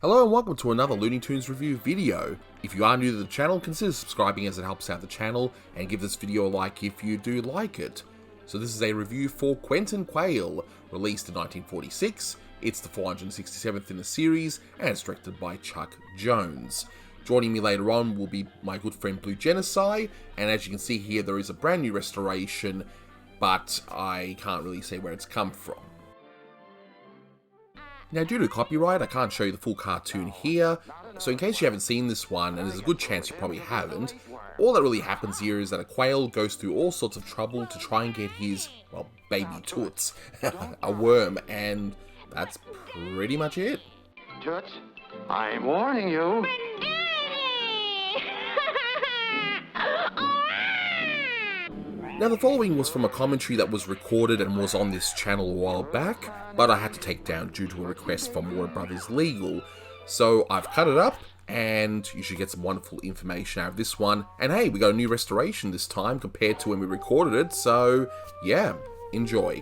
Hello and welcome to another Looney Tunes review video. If you are new to the channel, consider subscribing as it helps out the channel, and give this video a like if you do like it. So this is a review for Quentin Quayle, released in 1946. It's the 467th in the series, and it's directed by Chuck Jones. Joining me later on will be my good friend Blue Genocide, and as you can see here, there is a brand new restoration, but I can't really say where it's come from. Now, due to copyright, I can't show you the full cartoon here, so in case you haven't seen this one, and there's a good chance you probably haven't, all that really happens here is that a quail goes through all sorts of trouble to try and get his, well, baby toots, a worm, and that's pretty much it. Toots, I'm warning you. Now, the following was from a commentary that was recorded and was on this channel a while back, but I had to take down due to a request from Warner Brothers Legal. So I've cut it up, and you should get some wonderful information out of this one. And hey, we got a new restoration this time compared to when we recorded it, so yeah, enjoy.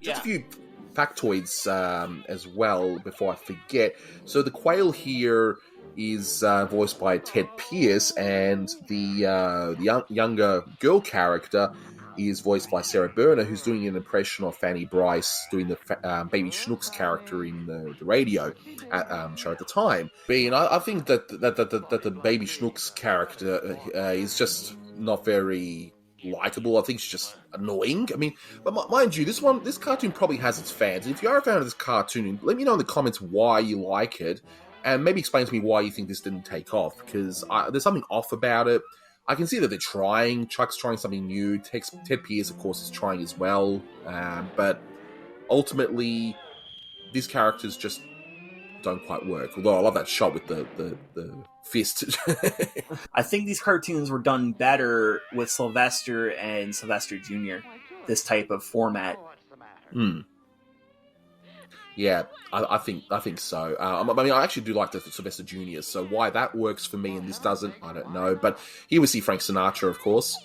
Just a few factoids as well before I forget. So the quail here is voiced by Ted Pierce, and the younger girl character is voiced by Sarah Berner, who's doing an impression of Fanny Bryce doing the Baby Schnook's character in the radio show at the time. But I think that the Baby Schnook's character is just not very likable. I think she's just annoying. I mean, but mind you, this cartoon probably has its fans. And if you are a fan of this cartoon, let me know in the comments why you like it, and maybe explain to me why you think this didn't take off, because there's something off about it. I can see that they're trying. Chuck's trying something new. Ted Pierce, of course, is trying as well. But ultimately, these characters just don't quite work. Although I love that shot with the fist. I think these cartoons were done better with Sylvester and Sylvester Jr., this type of format. Yeah, I think so. I mean, I actually do like the Sylvester Jr., so why that works for me and this doesn't, I don't know. But here we see Frank Sinatra, of course.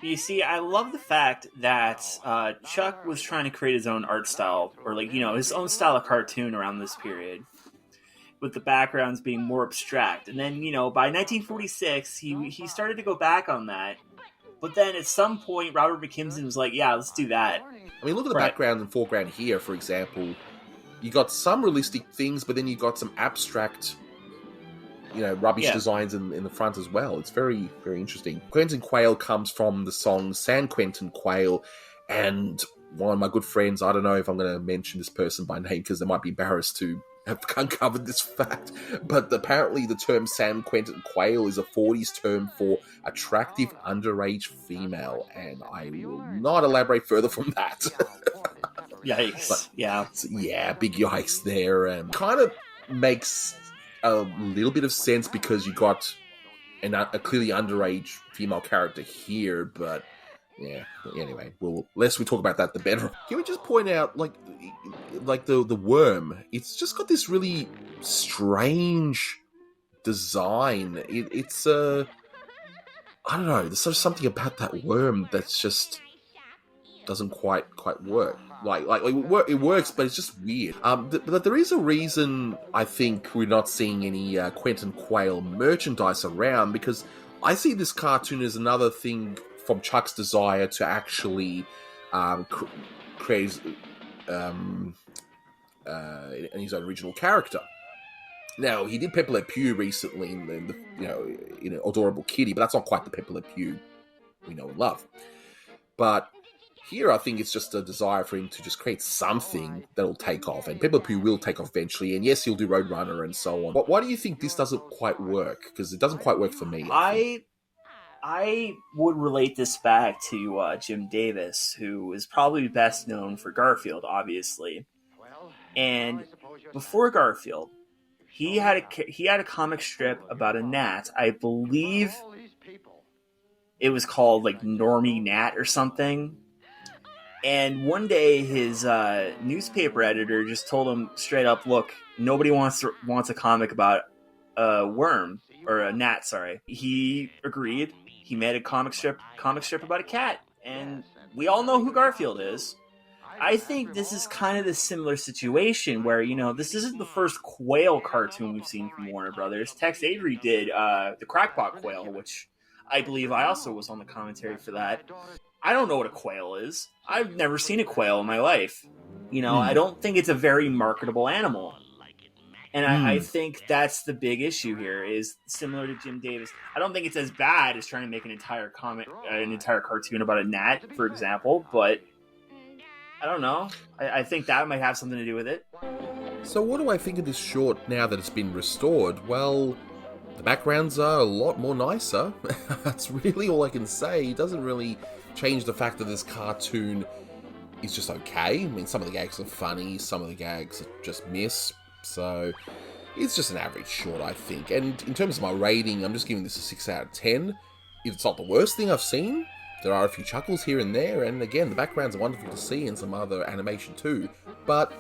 You see, I love the fact that Chuck was trying to create his own art style, or his own style of cartoon around this period, with the backgrounds being more abstract. And then, by 1946, he started to go back on that. But then at some point, Robert McKimson was like, yeah, let's do that. I mean, look at the background and foreground here, for example. You got some realistic things, but then you got some abstract, rubbish designs in the front as well. It's very, very interesting. Quentin Quayle comes from the song San Quentin Quayle, and one of my good friends, I don't know if I'm going to mention this person by name because they might be embarrassed to have uncovered this fact, but apparently the term San Quentin Quayle is a 40s term for attractive underage female, and I will not elaborate further from that. Yikes. But, yeah, big yikes there. Kind of makes a little bit of sense because you got a clearly underage female character here, but yeah, anyway, well, less we talk about that, the better. Can we just point out, like the worm, it's just got this really strange design. It's I don't know, there's sort of something about that worm that's just doesn't quite work. Like it works, but it's just weird. But there is a reason I think we're not seeing any Quentin Quayle merchandise around, because I see this cartoon as another thing from Chuck's desire to actually create his own original character. Now, he did Pepper Le Pew recently in Adorable Kitty, but that's not quite the Pepper Le Pew we know and love. But here, I think it's just a desire for him to just create something that'll take off, and Pepper Le Pew will take off eventually, and yes, he'll do Roadrunner and so on. But why do you think this doesn't quite work? Because it doesn't quite work for me. I would relate this back to Jim Davis, who is probably best known for Garfield, obviously. And before Garfield, he had a comic strip about a gnat. I believe it was called Normie Gnat or something. And one day, his newspaper editor just told him straight up, "Look, nobody wants a comic about a worm. or Nat, sorry. He agreed. He made a comic strip about a cat, and we all know who Garfield is. I think this is kind of the similar situation where, you know, this isn't the first Quail cartoon we've seen from Warner Brothers. Tex Avery did the Crackpot Quail, which I believe I also was on the commentary for that. I don't know what a quail is. I've never seen a quail in my life. You know, I don't think it's a very marketable animal. And I think that's the big issue here, is similar to Jim Davis. I don't think it's as bad as trying to make an entire cartoon about a gnat, for example, but I don't know. I think that might have something to do with it. So what do I think of this short now that it's been restored? Well, the backgrounds are a lot more nicer. That's really all I can say. It doesn't really change the fact that this cartoon is just okay. I mean, some of the gags are funny, some of the gags are just miss. So it's just an average short, I think. And in terms of my rating, I'm just giving this a 6 out of 10. It's not the worst thing I've seen. There are a few chuckles here and there, and again, the backgrounds are wonderful to see and some other animation too. But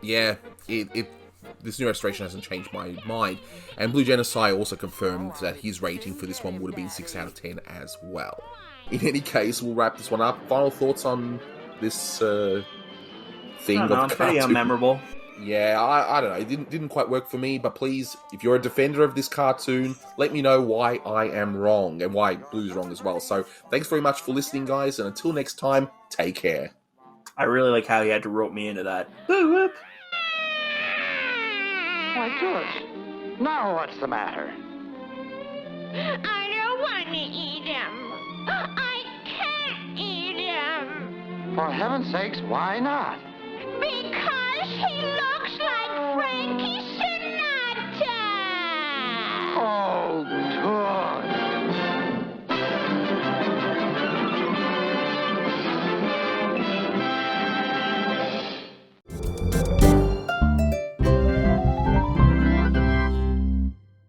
yeah, this new restoration hasn't changed my mind. And Blue Genocide also confirmed that his rating for this one would have been 6 out of 10 as well. In any case, we'll wrap this one up. Final thoughts on this thing of the cartoon? Pretty unmemorable. Yeah, I don't know. It didn't quite work for me, but please, if you're a defender of this cartoon, let me know why I am wrong and why Blue's wrong as well. So, thanks very much for listening, guys, and until next time, take care. I really like how he had to rope me into that. Whoop, whoop. Why, Toots, now what's the matter? I don't want to eat him. I can't eat him. For heaven's sakes, why not? Because he looks like Frankie